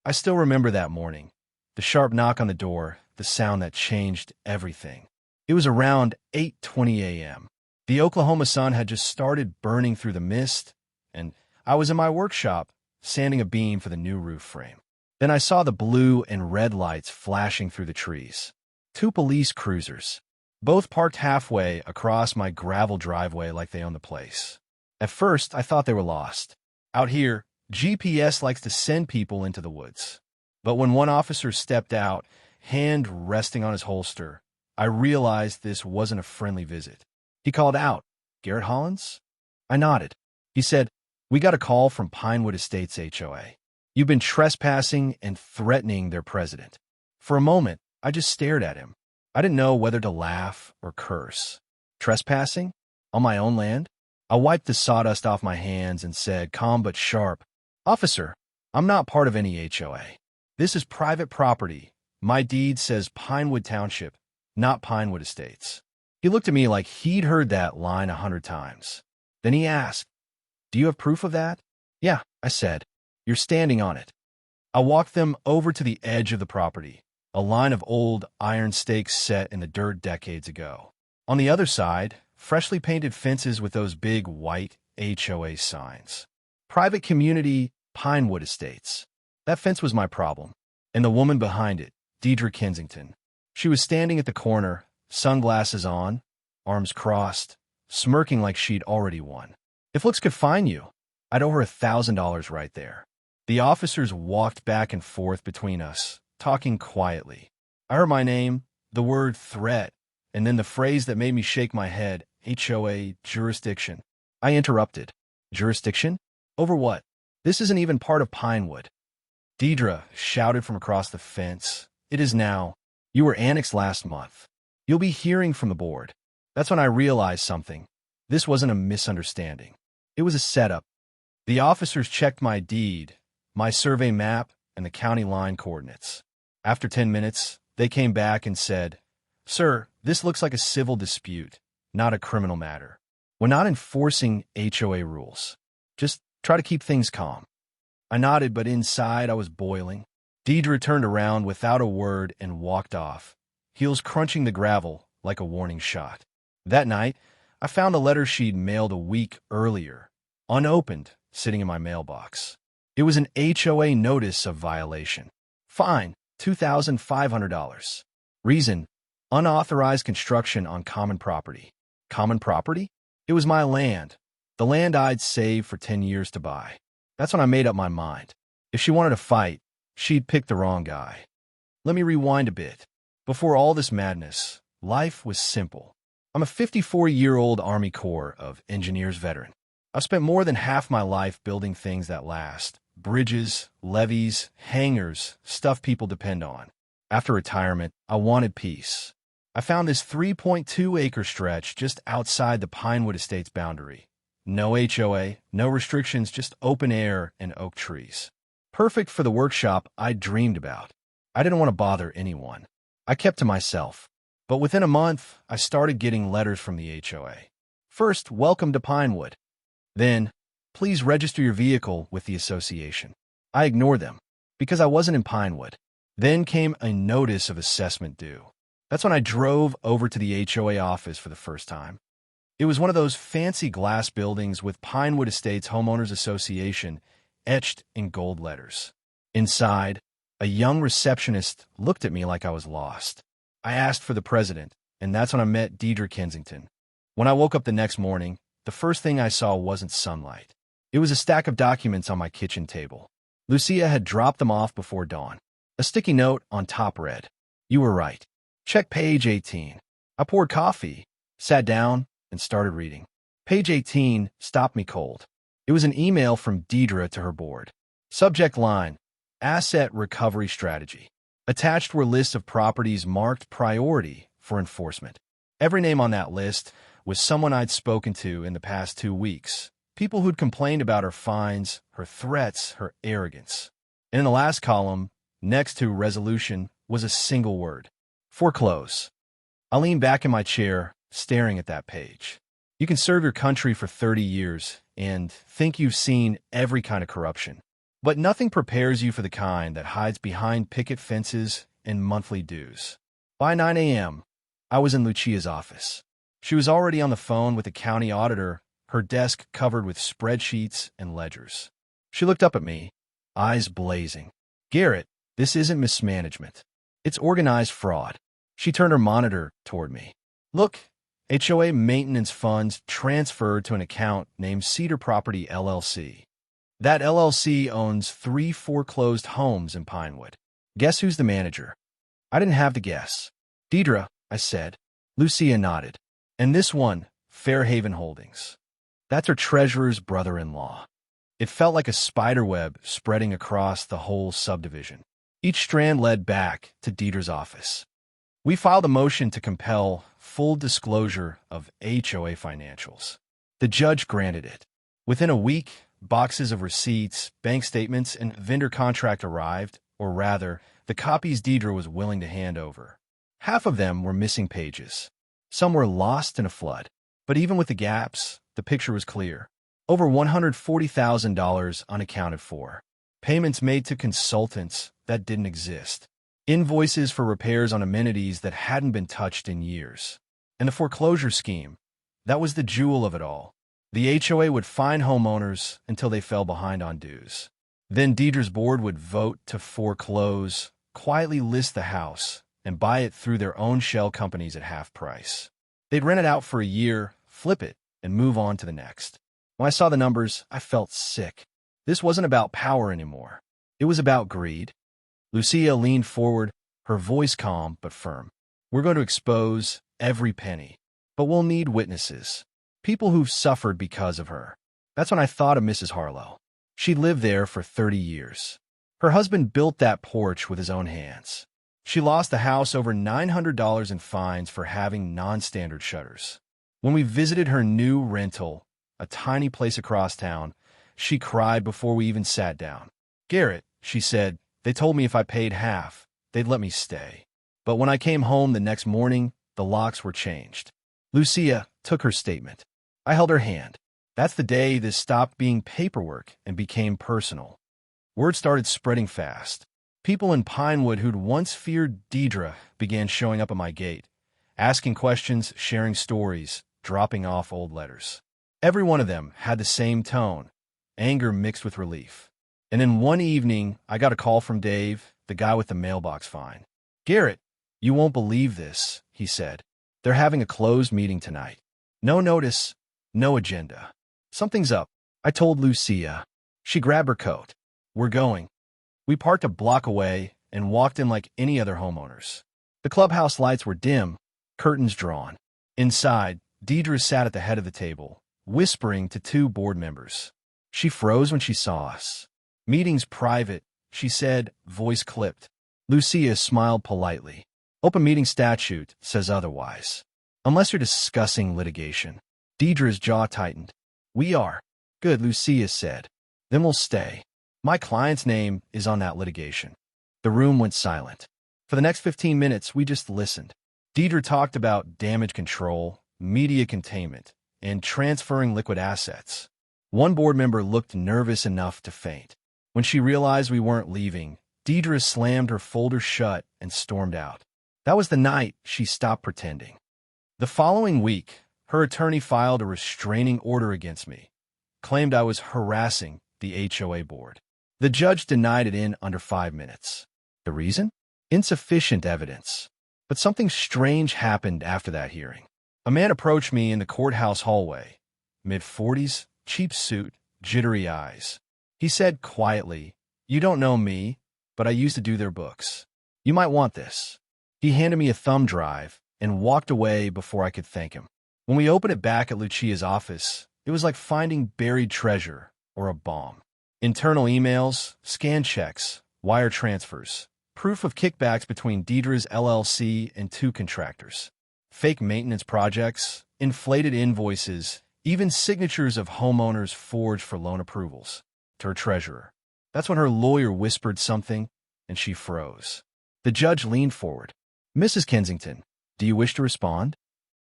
I still remember that morning. The sharp knock on the door, the sound that changed everything. It was around 8:20 a.m. The Oklahoma sun had just started burning through the mist, and I was in my workshop, sanding a beam for the new roof frame. Then I saw the blue and red lights flashing through the trees. Two police cruisers, both parked halfway across my gravel driveway like they owned the place. At first, I thought they were lost. Out here, GPS likes to send people into the woods. But when one officer stepped out, hand resting on his holster, I realized this wasn't a friendly visit. He called out, "Garrett Hollins?" I nodded. He said, "We got a call from Pinewood Estates HOA. You've been trespassing and threatening their president." For a moment, I just stared at him. I didn't know whether to laugh or curse. Trespassing? On my own land? I wiped the sawdust off my hands and said, calm but sharp, "Officer, I'm not part of any HOA. This is private property. My deed says Pinewood Township, not Pinewood Estates." He looked at me like he'd heard that line 100 times. Then he asked, "Do you have proof of that?" "Yeah," I said. "You're standing on it." I walked them over to the edge of the property, a line of old iron stakes set in the dirt decades ago. On the other side, freshly painted fences with those big white HOA signs. Private Community Pinewood Estates. That fence was my problem. And the woman behind it, Deidre Kensington. She was standing at the corner, sunglasses on, arms crossed, smirking like she'd already won. If looks could find you, I'd owe her $1,000 right there. The officers walked back and forth between us, talking quietly. I heard my name, the word threat, and then the phrase that made me shake my head, HOA jurisdiction. I interrupted. Jurisdiction? Over what? This isn't even part of Pinewood. Deidre shouted from across the fence. It is now. You were annexed last month. You'll be hearing from the board. That's when I realized something. This wasn't a misunderstanding. It was a setup. The officers checked my deed, my survey map, and the county line coordinates. After 10 minutes, they came back and said, "Sir, this looks like a civil dispute, not a criminal matter. We're not enforcing HOA rules. Just try to keep things calm." I nodded, but inside I was boiling. Deidre turned around without a word and walked off, heels crunching the gravel like a warning shot. That night, I found a letter she'd mailed a week earlier, unopened, sitting in my mailbox. It was an HOA notice of violation. Fine, $2,500. Reason, unauthorized construction on common property. Common property? It was my land, the land I'd saved for 10 years to buy. That's when I made up my mind. If she wanted to fight, she'd pick the wrong guy. Let me rewind a bit. Before all this madness, life was simple. I'm a 54-year-old Army Corps of Engineers veteran. I've spent more than half my life building things that last. Bridges, levees, hangars, stuff people depend on. After retirement, I wanted peace. I found this 3.2-acre stretch just outside the Pinewood Estates boundary. No HOA, no restrictions, just open air and oak trees. Perfect for the workshop I'd dreamed about. I didn't want to bother anyone. I kept to myself. But within a month, I started getting letters from the HOA. First, welcome to Pinewood. Then, please register your vehicle with the association. I ignored them, because I wasn't in Pinewood. Then came a notice of assessment due. That's when I drove over to the HOA office for the first time. It was one of those fancy glass buildings with Pinewood Estates Homeowners Association etched in gold letters. Inside, a young receptionist looked at me like I was lost. I asked for the president, and that's when I met Deidre Kensington. When I woke up the next morning, the first thing I saw wasn't sunlight. It was a stack of documents on my kitchen table. Lucia had dropped them off before dawn. A sticky note on top read, "You were right. Check page 18. I poured coffee, sat down, and started reading. Page 18 stopped me cold. It was an email from Deidre to her board. Subject line, Asset Recovery Strategy. Attached were lists of properties marked priority for enforcement. Every name on that list was someone I'd spoken to in the past 2 weeks. People who'd complained about her fines, her threats, her arrogance. And in the last column, next to resolution, was a single word. Foreclose. I leaned back in my chair, staring at that page. You can serve your country for 30 years and think you've seen every kind of corruption. But nothing prepares you for the kind that hides behind picket fences and monthly dues. By 9 a.m., I was in Lucia's office. She was already on the phone with the county auditor, her desk covered with spreadsheets and ledgers. She looked up at me, eyes blazing. "Garrett, this isn't mismanagement. It's organized fraud." She turned her monitor toward me. "Look, HOA maintenance funds transferred to an account named Cedar Property LLC. That LLC owns 3 foreclosed homes in Pinewood. Guess who's the manager?" I didn't have to guess. "Deidre," I said. Lucia nodded. "And this one, Fairhaven Holdings. That's her treasurer's brother-in-law." It felt like a spiderweb spreading across the whole subdivision. Each strand led back to Deidre's office. We filed a motion to compel full disclosure of HOA financials. The judge granted it. Within a week, boxes of receipts, bank statements, and vendor contract arrived, or rather, the copies Deidre was willing to hand over. Half of them were missing pages. Some were lost in a flood. But even with the gaps, the picture was clear. Over $140,000 unaccounted for. Payments made to consultants that didn't exist. Invoices for repairs on amenities that hadn't been touched in years. And the foreclosure scheme, that was the jewel of it all. The HOA would fine homeowners until they fell behind on dues. Then Deidre's board would vote to foreclose, quietly list the house, and buy it through their own shell companies at half price. They'd rent it out for a year, flip it, and move on to the next. When I saw the numbers, I felt sick. This wasn't about power anymore. It was about greed. Lucia leaned forward, her voice calm but firm. "We're going to expose every penny, but we'll need witnesses. People who've suffered because of her." That's when I thought of Mrs. Harlow. She lived there for 30 years. Her husband built that porch with his own hands. She lost the house over $900 in fines for having non-standard shutters. When we visited her new rental, a tiny place across town, she cried before we even sat down. "Garrett," she said, "they told me if I paid half, they'd let me stay. But when I came home the next morning, the locks were changed." Lucia took her statement. I held her hand. That's the day this stopped being paperwork and became personal. Word started spreading fast. People in Pinewood who'd once feared Deidre began showing up at my gate, asking questions, sharing stories, dropping off old letters. Every one of them had the same tone, anger mixed with relief. And then one evening, I got a call from Dave, the guy with the mailbox fine. "Garrett, you won't believe this," he said. "They're having a closed meeting tonight. No notice, no agenda. Something's up." I told Lucia. She grabbed her coat. "We're going." We parked a block away and walked in like any other homeowners. The clubhouse lights were dim, curtains drawn. Inside, Deidre sat at the head of the table, whispering to 2 board members. She froze when she saw us. "Meeting's private," she said, voice clipped. Lucia smiled politely. "Open meeting statute says otherwise. Unless you're discussing litigation." Deidre's jaw tightened. "We are." "Good," Lucia said. "Then we'll stay. My client's name is on that litigation." The room went silent. For the next 15 minutes, we just listened. Deidre talked about damage control, media containment, and transferring liquid assets. One board member looked nervous enough to faint. When she realized we weren't leaving, Deidre slammed her folder shut and stormed out. That was the night she stopped pretending. The following week, her attorney filed a restraining order against me, claimed I was harassing the HOA board. The judge denied it in under 5 minutes. The reason? Insufficient evidence. But something strange happened after that hearing. A man approached me in the courthouse hallway, mid-40s, cheap suit, jittery eyes. He said quietly, "You don't know me, but I used to do their books. You might want this." He handed me a thumb drive and walked away before I could thank him. When we opened it back at Lucia's office, it was like finding buried treasure or a bomb. Internal emails, scan checks, wire transfers, proof of kickbacks between Deidre's LLC and 2 contractors, fake maintenance projects, inflated invoices, even signatures of homeowners forged for loan approvals. To her treasurer. That's when her lawyer whispered something, and she froze. The judge leaned forward. "Mrs. Kensington, do you wish to respond?"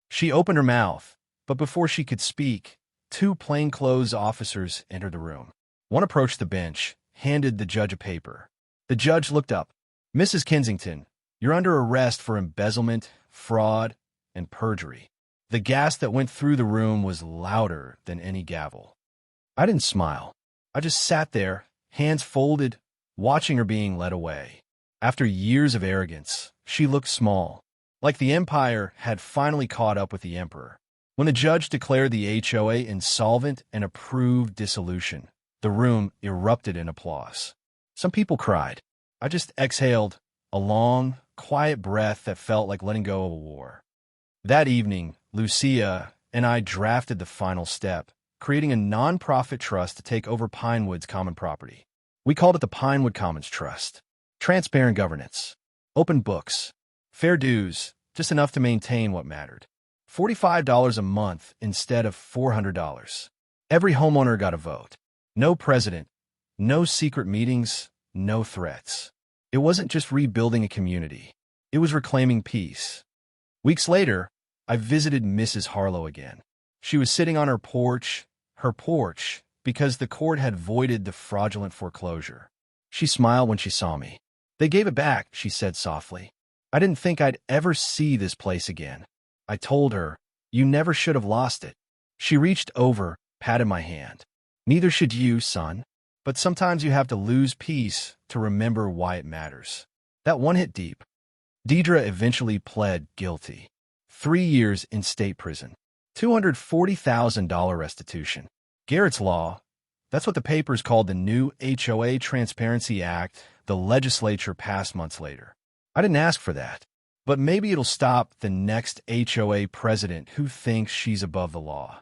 She opened her mouth, but before she could speak, 2 plainclothes officers entered the room. One approached the bench, handed the judge a paper. The judge looked up. "Mrs. Kensington, you're under arrest for embezzlement, fraud, and perjury." The gas that went through the room was louder than any gavel. I didn't smile. I just sat there, hands folded, watching her being led away. After years of arrogance, she looked small, like the empire had finally caught up with the emperor. When the judge declared the HOA insolvent and approved dissolution, the room erupted in applause. Some people cried. I just exhaled, a long, quiet breath that felt like letting go of a war. That evening, Lucia and I drafted the final step, creating a non-profit trust to take over Pinewood's common property. We called it the Pinewood Commons Trust. Transparent governance, open books, fair dues, just enough to maintain what mattered. $45 a month instead of $400. Every homeowner got a vote. No president, no secret meetings, no threats. It wasn't just rebuilding a community. It was reclaiming peace. Weeks later, I visited Mrs. Harlow again. She was sitting on her porch, because the court had voided the fraudulent foreclosure. She smiled when she saw me. "They gave it back," she said softly. "I didn't think I'd ever see this place again." I told her, "You never should have lost it." She reached over, patted my hand. "Neither should you, son. But sometimes you have to lose peace to remember why it matters." That one hit deep. Deidre eventually pled guilty. 3 years in state prison. $240,000 restitution. Garrett's Law, that's what the papers called the new HOA Transparency Act the legislature passed months later. I didn't ask for that, but maybe it'll stop the next HOA president who thinks she's above the law.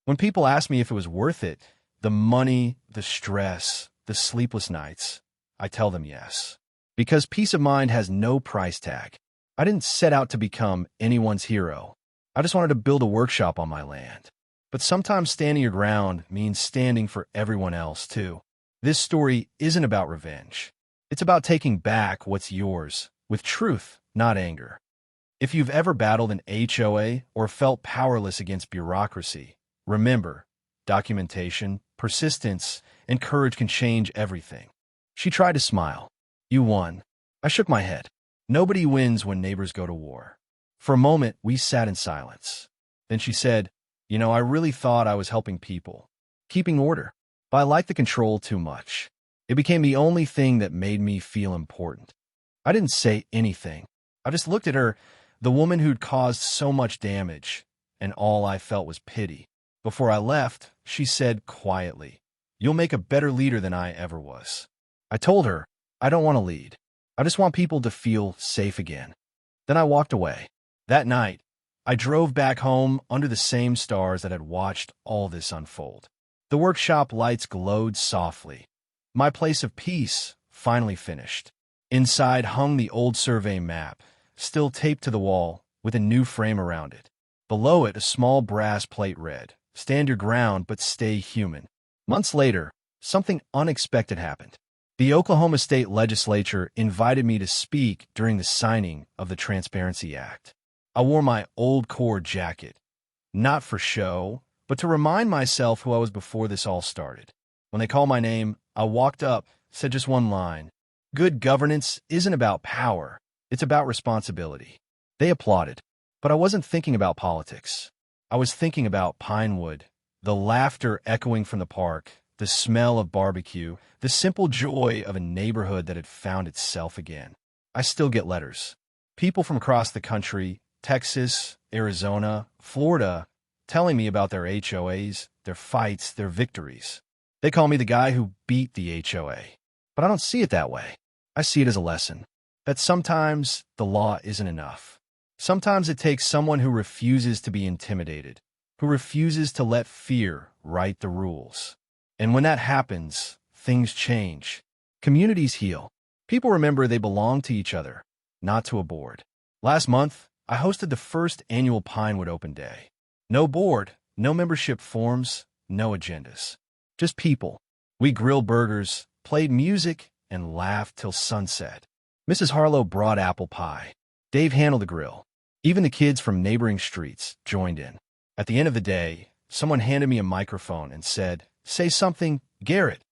When people ask me if it was worth it, the money, the stress, the sleepless nights, I tell them yes. Because peace of mind has no price tag. I didn't set out to become anyone's hero. I just wanted to build a workshop on my land. But sometimes standing your ground means standing for everyone else, too. This story isn't about revenge. It's about taking back what's yours, with truth, not anger. If you've ever battled an HOA or felt powerless against bureaucracy, remember, documentation, persistence, and courage can change everything. She tried to smile. "You won." I shook my head. Nobody wins when neighbors go to war. For a moment, we sat in silence. Then she said, I really thought I was helping people, keeping order, but I liked the control too much. It became the only thing that made me feel important." I didn't say anything. I just looked at her, the woman who'd caused so much damage, and all I felt was pity. Before I left, she said quietly, "You'll make a better leader than I ever was." I told her, "I don't want to lead. I just want people to feel safe again." Then I walked away. That night, I drove back home under the same stars that had watched all this unfold. The workshop lights glowed softly. My place of peace finally finished. Inside hung the old survey map, still taped to the wall, with a new frame around it. Below it, a small brass plate read, "Stand your ground, but stay human." Months later, something unexpected happened. The Oklahoma State Legislature invited me to speak during the signing of the Transparency Act. I wore my old Corps jacket, not for show, but to remind myself who I was before this all started. When they called my name, I walked up, said just one line. "Good governance isn't about power, it's about responsibility." They applauded, but I wasn't thinking about politics. I was thinking about Pinewood, the laughter echoing from the park, the smell of barbecue, the simple joy of a neighborhood that had found itself again. I still get letters. People from across the country, Texas, Arizona, Florida, telling me about their HOAs, their fights, their victories. They call me the guy who beat the HOA. But I don't see it that way. I see it as a lesson. That sometimes the law isn't enough. Sometimes it takes someone who refuses to be intimidated, who refuses to let fear write the rules. And when that happens, things change. Communities heal. People remember they belong to each other, not to a board. Last month, I hosted the first annual Pinewood Open Day. No board, no membership forms, no agendas. Just people. We grilled burgers, played music, and laughed till sunset. Mrs. Harlow brought apple pie. Dave handled the grill. Even the kids from neighboring streets joined in. At the end of the day, someone handed me a microphone and said, "Say something, Garrett."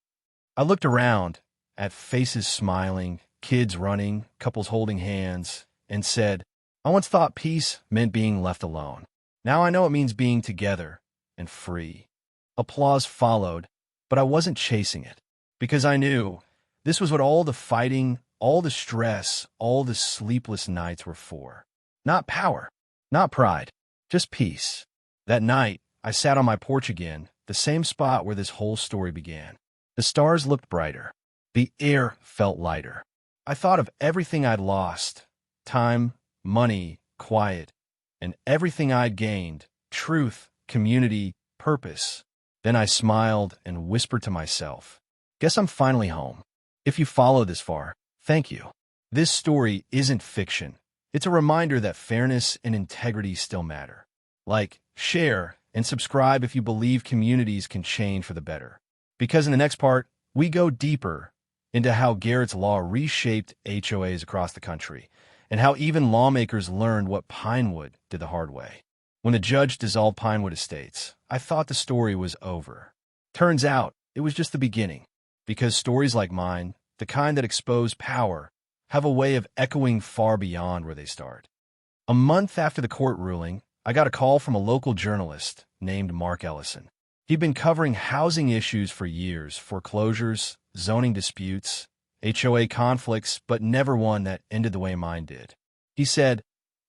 I looked around, at faces smiling, kids running, couples holding hands, and said, "I once thought peace meant being left alone. Now I know it means being together and free." Applause followed, but I wasn't chasing it, because I knew this was what all the fighting, all the stress, all the sleepless nights were for. Not power, not pride, just peace. That night, I sat on my porch again, the same spot where this whole story began. The stars looked brighter. The air felt lighter. I thought of everything I'd lost: time, money, quiet, and everything I'd gained: truth, community, purpose. Then I smiled and whispered to myself, "Guess I'm finally home." If you follow this far, thank you. This story isn't fiction. It's a reminder that fairness and integrity still matter. Like, share, and subscribe if you believe communities can change for the better. Because in the next part, we go deeper into how Garrett's Law reshaped HOAs across the country, and how even lawmakers learned what Pinewood did the hard way. When the judge dissolved Pinewood Estates, I thought the story was over. Turns out, it was just the beginning. Because stories like mine, the kind that expose power, have a way of echoing far beyond where they start. A month after the court ruling, I got a call from a local journalist named Mark Ellison. He'd been covering housing issues for years: foreclosures, zoning disputes, HOA conflicts, but never one that ended the way mine did. He said,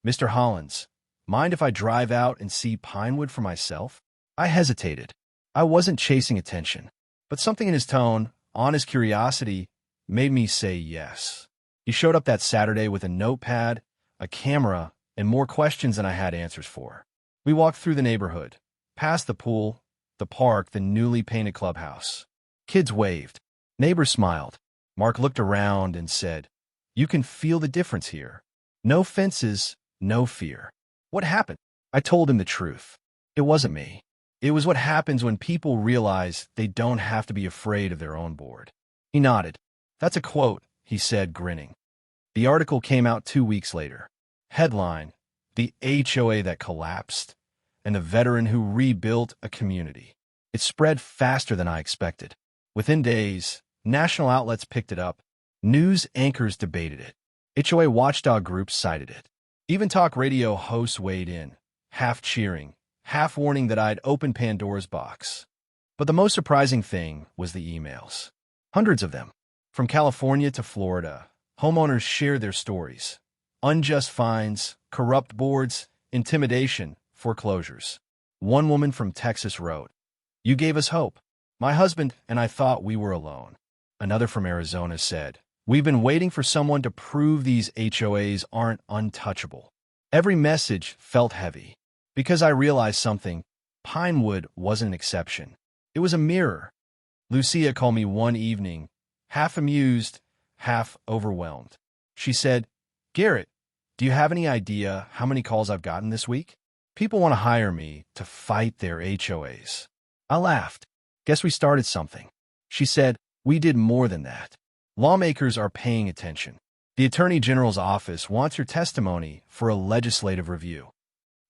"Mr. Hollins, mind if I drive out and see Pinewood for myself?" I hesitated. I wasn't chasing attention, but something in his tone, honest curiosity, made me say yes. He showed up that Saturday with a notepad, a camera, and more questions than I had answers for. We walked through the neighborhood, past the pool, the park, the newly painted clubhouse. Kids waved. Neighbors smiled. Mark looked around and said, "You can feel the difference here. No fences, no fear." What happened? I told him the truth. It wasn't me. It was what happens when people realize they don't have to be afraid of their own board. He nodded. "That's a quote," he said, grinning. The article came out 2 weeks later. Headline: "The HOA that collapsed, and the veteran who rebuilt a community." It spread faster than I expected. Within days, national outlets picked it up. News anchors debated it. HOA watchdog groups cited it. Even talk radio hosts weighed in, half cheering, half warning that I'd opened Pandora's box. But the most surprising thing was the emails. Hundreds of them. From California to Florida, homeowners shared their stories: unjust fines, corrupt boards, intimidation, foreclosures. One woman from Texas wrote, "You gave us hope. My husband and I thought we were alone." Another from Arizona said, "We've been waiting for someone to prove these HOAs aren't untouchable." Every message felt heavy, because I realized something: Pinewood wasn't an exception. It was a mirror. Lucia called me one evening, half amused, half overwhelmed. She said, "Garrett, do you have any idea how many calls I've gotten this week? People want to hire me to fight their HOAs." I laughed. "Guess we started something." She said, "We did more than that. Lawmakers are paying attention. The Attorney General's office wants your testimony for a legislative review."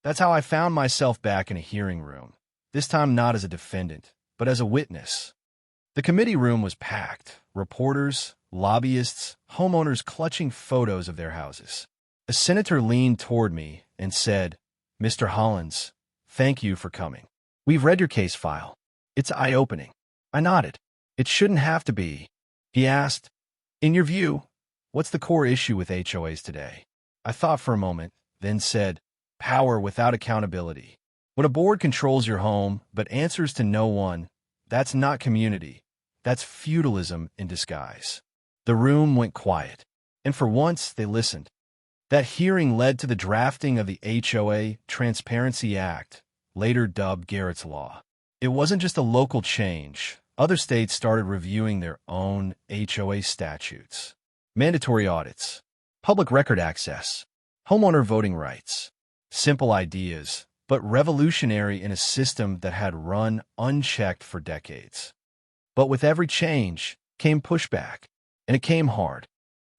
That's how I found myself back in a hearing room, this time not as a defendant, but as a witness. The committee room was packed: reporters, lobbyists, homeowners clutching photos of their houses. A senator leaned toward me and said, "Mr. Hollins, thank you for coming. We've read your case file. It's eye-opening." I nodded. "It shouldn't have to be." He asked, "In your view, what's the core issue with HOAs today?" I thought for a moment, then said, "Power without accountability. When a board controls your home but answers to no one, that's not community. That's feudalism in disguise." The room went quiet, and for once they listened. That hearing led to the drafting of the HOA Transparency Act, later dubbed Garrett's Law. It wasn't just a local change. Other states started reviewing their own HOA statutes. Mandatory audits, public record access, homeowner voting rights. Simple ideas, but revolutionary in a system that had run unchecked for decades. But with every change came pushback, and it came hard.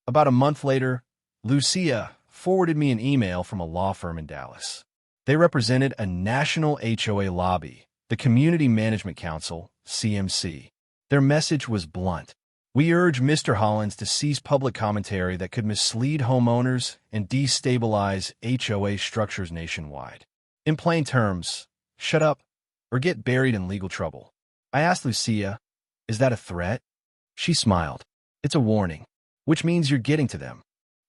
About a month later, Lucia forwarded me an email from a law firm in Dallas. They represented a national HOA lobby, the Community Management Council, CMC. Their message was blunt: We urge Mr. Hollins to cease public commentary that could mislead homeowners and destabilize HOA structures nationwide. In plain terms, shut up or get buried in legal trouble. I asked Lucia, is that a threat? She smiled. It's a warning, which means you're getting to them.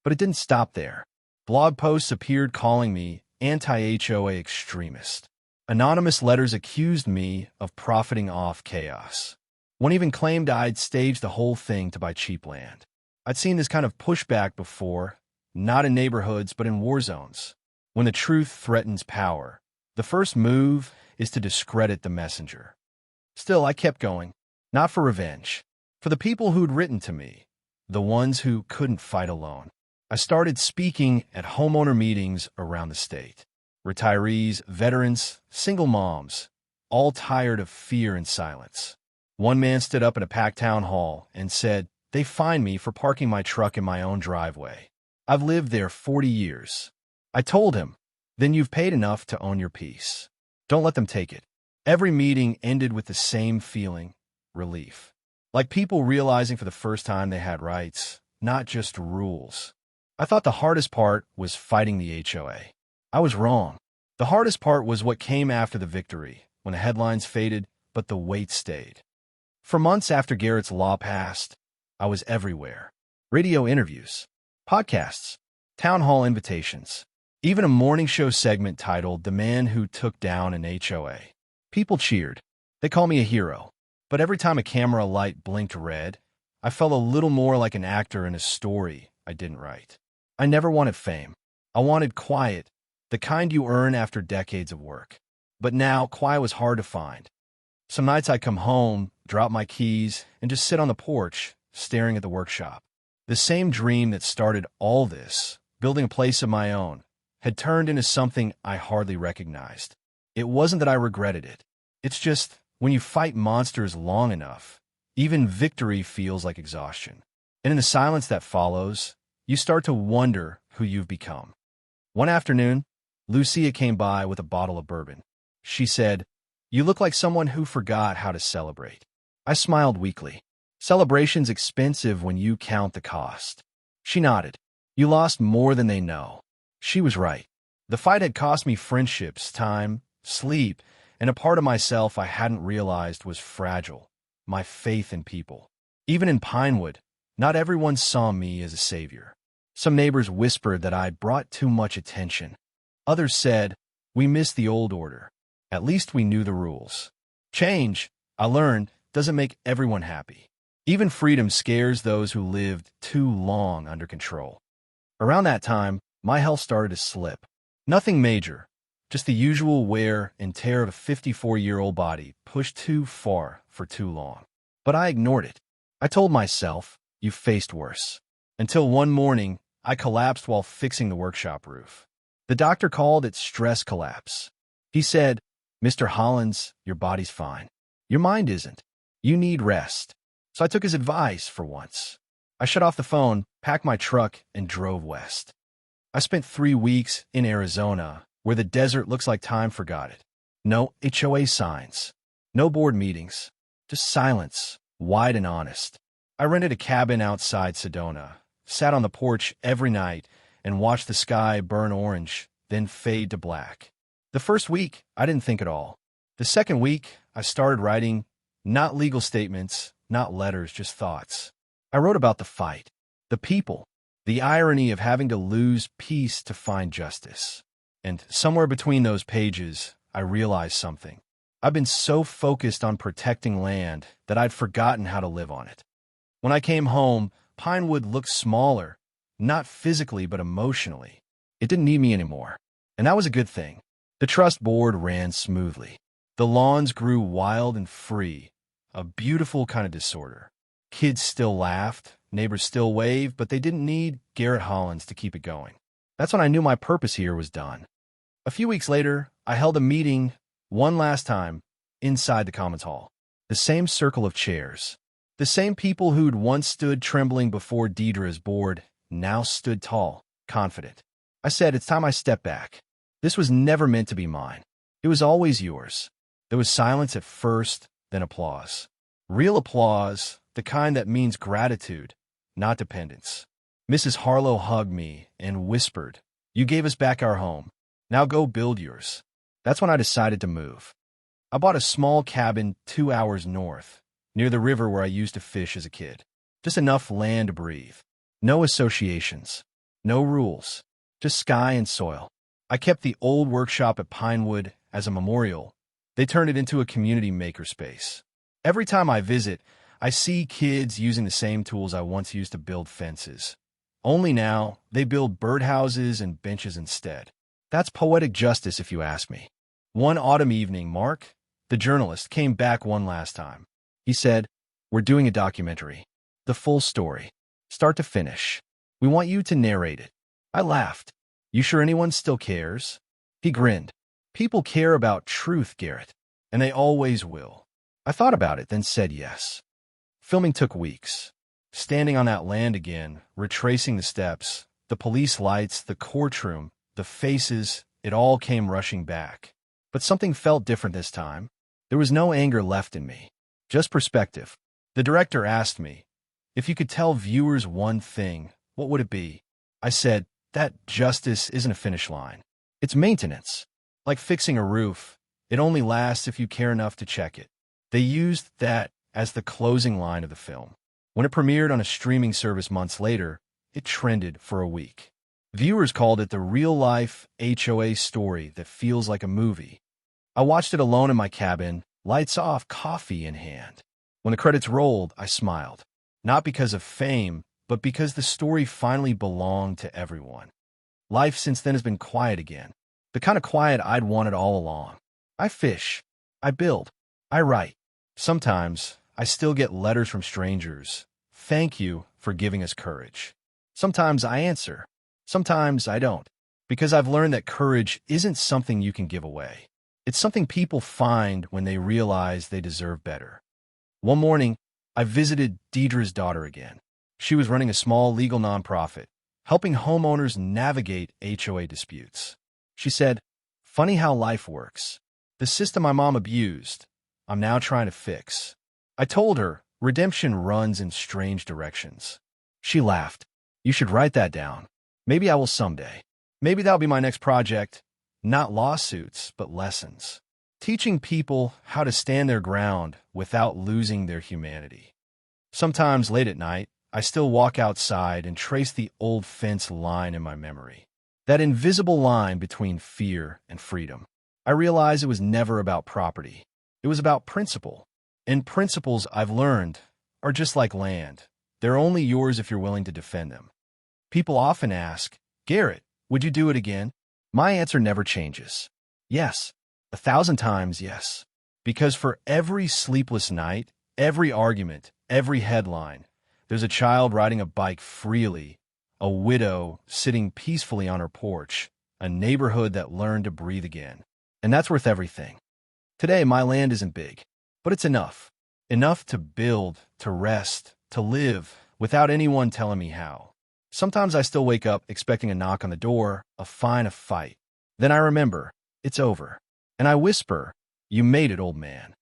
But it didn't stop there. Blog posts appeared calling me anti-HOA extremist. Anonymous letters accused me of profiting off chaos. One even claimed I'd staged the whole thing to buy cheap land. I'd seen this kind of pushback before, not in neighborhoods but in war zones. When the truth threatens power, the first move is to discredit the messenger. Still, I kept going, not for revenge, for the people who'd written to me, the ones who couldn't fight alone. I started speaking at homeowner meetings around the state. Retirees, veterans, single moms, all tired of fear and silence. One man stood up at a packed town hall and said, they fined me for parking my truck in my own driveway. I've lived there 40 years. I told him, then you've paid enough to own your peace. Don't let them take it. Every meeting ended with the same feeling, relief. Like people realizing for the first time they had rights, not just rules. I thought the hardest part was fighting the HOA. I was wrong. The hardest part was what came after the victory, when the headlines faded, but the weight stayed. For months after Garrett's law passed, I was everywhere. Radio interviews, podcasts, town hall invitations, even a morning show segment titled The Man Who Took Down an HOA. People cheered. They called me a hero. But every time a camera light blinked red, I felt a little more like an actor in a story I didn't write. I never wanted fame. I wanted quiet, the kind you earn after decades of work. But now, quiet was hard to find. Some nights I'd come home, drop my keys, and just sit on the porch, staring at the workshop. The same dream that started all this, building a place of my own, had turned into something I hardly recognized. It wasn't that I regretted it. It's just, when you fight monsters long enough, even victory feels like exhaustion. And in the silence that follows, you start to wonder who you've become. One afternoon, Lucia came by with a bottle of bourbon. She said, you look like someone who forgot how to celebrate. I smiled weakly. Celebration's expensive when you count the cost. She nodded. You lost more than they know. She was right. The fight had cost me friendships, time, sleep, and a part of myself I hadn't realized was fragile, my faith in people. Even in Pinewood, not everyone saw me as a savior. Some neighbors whispered that I brought too much attention. Others said, we missed the old order. At least we knew the rules. Change, I learned, doesn't make everyone happy. Even freedom scares those who lived too long under control. Around that time, my health started to slip. Nothing major, just the usual wear and tear of a 54-year-old body pushed too far for too long. But I ignored it. I told myself, you've faced worse. Until one morning, I collapsed while fixing the workshop roof. The doctor called it stress collapse. He said, Mr. Hollins, your body's fine. Your mind isn't. You need rest. So I took his advice for once. I shut off the phone, packed my truck, and drove west. I spent 3 weeks in Arizona, where the desert looks like time forgot it. No HOA signs. No board meetings. Just silence, wide and honest. I rented a cabin outside Sedona, sat on the porch every night, and watched the sky burn orange, then fade to black. The first week, I didn't think at all. The second week, I started writing, not legal statements, not letters, just thoughts. I wrote about the fight, the people, the irony of having to lose peace to find justice. And somewhere between those pages, I realized something. I've been so focused on protecting land that I'd forgotten how to live on it. When I came home, Pinewood looked smaller, not physically but emotionally. It didn't need me anymore, and that was a good thing. The trust board ran smoothly. The lawns grew wild and free, a beautiful kind of disorder. Kids still laughed, neighbors still waved, but they didn't need Garrett Hollins to keep it going. That's when I knew my purpose here was done. A few weeks later, I held a meeting, one last time, inside the Commons Hall. The same circle of chairs. The same people who'd once stood trembling before Deidre's board now stood tall, confident. I said, it's time I step back. This was never meant to be mine. It was always yours. There was silence at first, then applause. Real applause the kind that means gratitude, not dependence. Mrs. Harlow hugged me and whispered, "You gave us back our home. Now go build yours." That's when I decided to move. I bought a small cabin 2 hours north, near the river where I used to fish as a kid. Just enough land to breathe. No associations. No rules. Just sky and soil. I kept the old workshop at Pinewood as a memorial. They turned it into a community makerspace. Every time I visit, I see kids using the same tools I once used to build fences. Only now, they build birdhouses and benches instead. That's poetic justice, if you ask me. One autumn evening, Mark, the journalist, came back one last time. He said, "We're doing a documentary. The full story. Start to finish. We want you to narrate it." I laughed. "You sure anyone still cares?" He grinned. "People care about truth, Garrett, and they always will." I thought about it, then said yes. Filming took weeks. Standing on that land again, retracing the steps, the police lights, the courtroom, the faces, it all came rushing back. But something felt different this time. There was no anger left in me, just perspective. The director asked me, "If you could tell viewers one thing, what would it be?" I said, "That justice isn't a finish line. It's maintenance. Like fixing a roof, it only lasts if you care enough to check it." They used that as the closing line of the film. When it premiered on a streaming service months later, it trended for a week. Viewers called it the real-life HOA story that feels like a movie. I watched it alone in my cabin, lights off, coffee in hand. When the credits rolled, I smiled. Not because of fame, but because the story finally belonged to everyone. Life since then has been quiet again. The kind of quiet I'd wanted all along. I fish. I build. I write. Sometimes, I still get letters from strangers. "Thank you for giving us courage." Sometimes I answer. Sometimes I don't. Because I've learned that courage isn't something you can give away. It's something people find when they realize they deserve better. One morning, I visited Deidre's daughter again. She was running a small legal nonprofit, helping homeowners navigate HOA disputes. She said, "Funny how life works. The system my mom abused, I'm now trying to fix." I told her, redemption runs in strange directions. She laughed. "You should write that down. Maybe I will someday. Maybe that'll be my next project. Not lawsuits, but lessons. Teaching people how to stand their ground without losing their humanity." Sometimes late at night, I still walk outside and trace the old fence line in my memory. That invisible line between fear and freedom. I realize it was never about property. It was about principle. And principles, I've learned, are just like land. They're only yours if you're willing to defend them. People often ask, "Garrett, would you do it again?" My answer never changes. Yes. 1,000 times yes. Because for every sleepless night, every argument, every headline, there's a child riding a bike freely, a widow sitting peacefully on her porch, a neighborhood that learned to breathe again. And that's worth everything. Today, my land isn't big, but it's enough. Enough to build, to rest, to live, without anyone telling me how. Sometimes I still wake up expecting a knock on the door, a fight. Then I remember, it's over. And I whisper, "You made it, old man."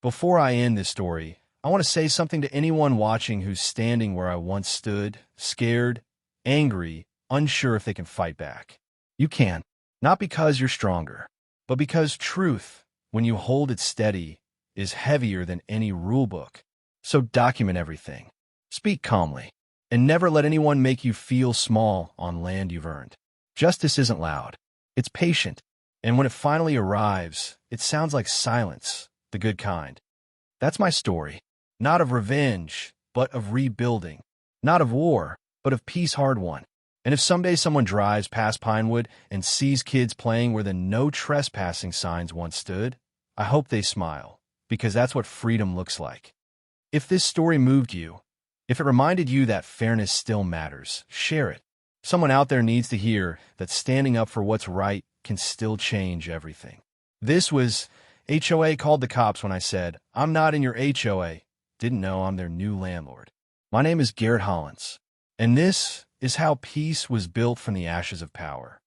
Before I end this story, I want to say something to anyone watching who's standing where I once stood, scared, angry, unsure if they can fight back. You can. Not because you're stronger, but because truth, when you hold it steady, is heavier than any rule book. So document everything. Speak calmly. And never let anyone make you feel small on land you've earned. Justice isn't loud. It's patient. And when it finally arrives, it sounds like silence, the good kind. That's my story. Not of revenge, but of rebuilding. Not of war, but of peace hard won. And if someday someone drives past Pinewood and sees kids playing where the no trespassing signs once stood, I hope they smile, because that's what freedom looks like. If this story moved you, if it reminded you that fairness still matters, share it. Someone out there needs to hear that standing up for what's right can still change everything. This was HOA Called the Cops when I said, "I'm not in your HOA. Didn't know I'm their new landlord." My name is Garrett Hollins, and this is how peace was built from the ashes of power.